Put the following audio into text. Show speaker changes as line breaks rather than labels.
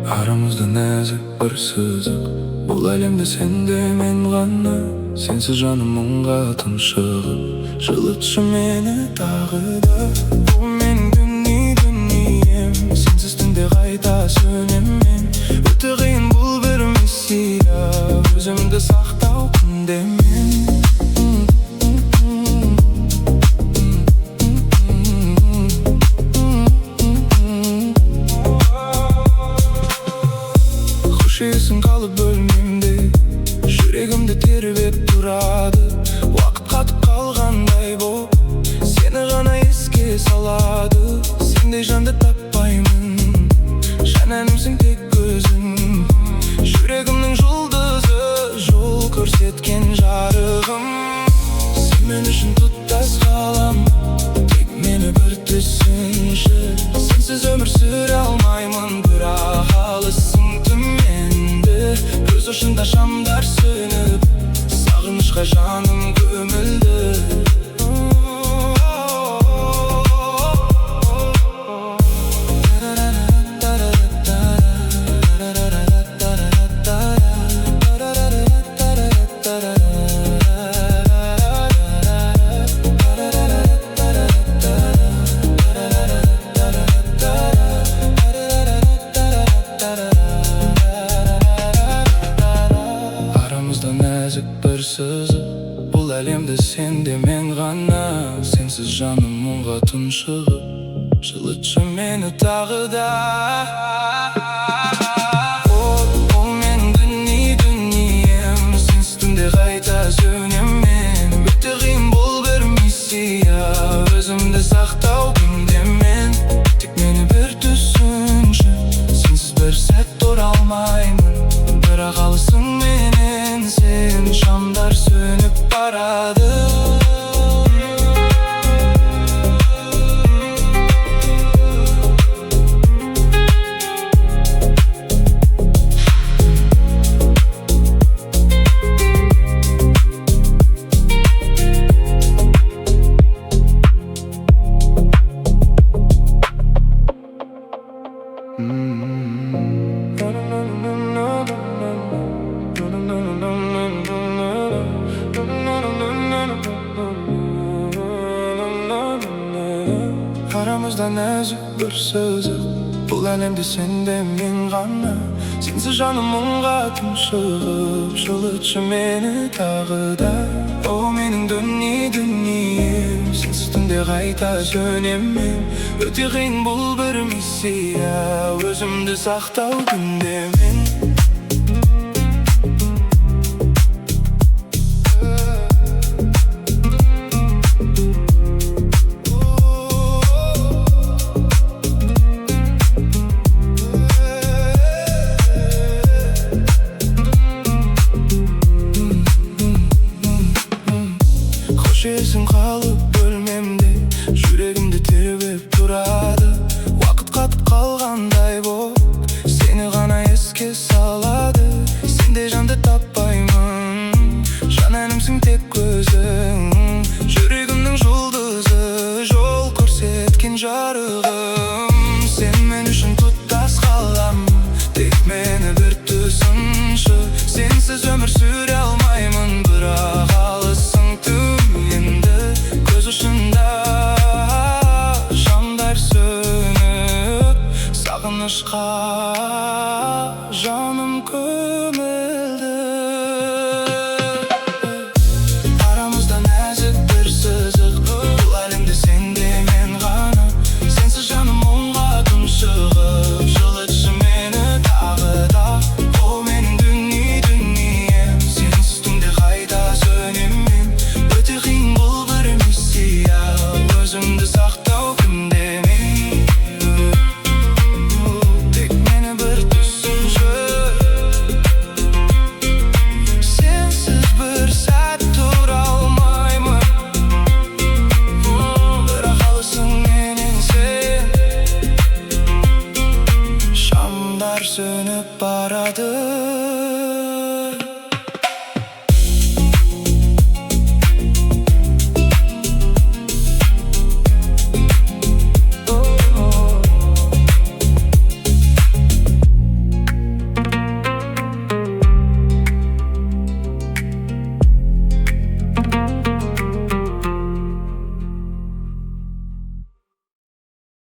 Арамызда нәзік бір сызық, бұл әлемде сенде мен ғана. Сенсіз жаным мұңға тұншығып, жылытшы мені тағы да. Бұл менің дүнием, сенсіз түнде қайта сөнем мен. Өте қиын бұл бір миссия, өзімді сақтау күнде мен. Есің қалып бөлмемде, жүрегімді тербеп тұрады. Уақыт қатып қалғандай боп, сені ғана еске салады. Сендей жанды таппаймын, жан әнімсің тек көзің. Жүрегімнің жұлдызы, жол көрсеткен жарығым. Сен мен үшін тұтас ғалам, тек мені бір түсінші. Сенсіз өмір сүре алмаймын, бірақ алысың көз ұшында шамдар сөніп, сағынышқа жаным көмілді. Бұл әлемде сенде мен ғана. Сенсіз жаным мұңға тұншығып, жылытшы мені тағы да. Ол менің дүнием, сенсіз түнде қайта сөнем мен. Өте қиын бұл бір миссия, өзімді сақтау күнде мен. Тек мені бір түсінші, сенсіз бір сәт оралмаймын, бірақ алысың менен сен. Шамдар сөніп барады. Арамызда нәзік бір сызық, бұл әлемде сенде мен ғана. Сенсіз жаным мұңға тұншығып, жылытшы мені тағы да. О менің дүнием, сенсіз түнде қайта сөнем мен. Өте қиын бұл бір миссия, өзімді сақтау күнде мен. Есің қалып бөлмемде, жүрегімді тербеп тұрады. Уақыт қатып қалғандай боп, сені ғана еске салады. Сендей жанды таппаймын, жан әнімсің тек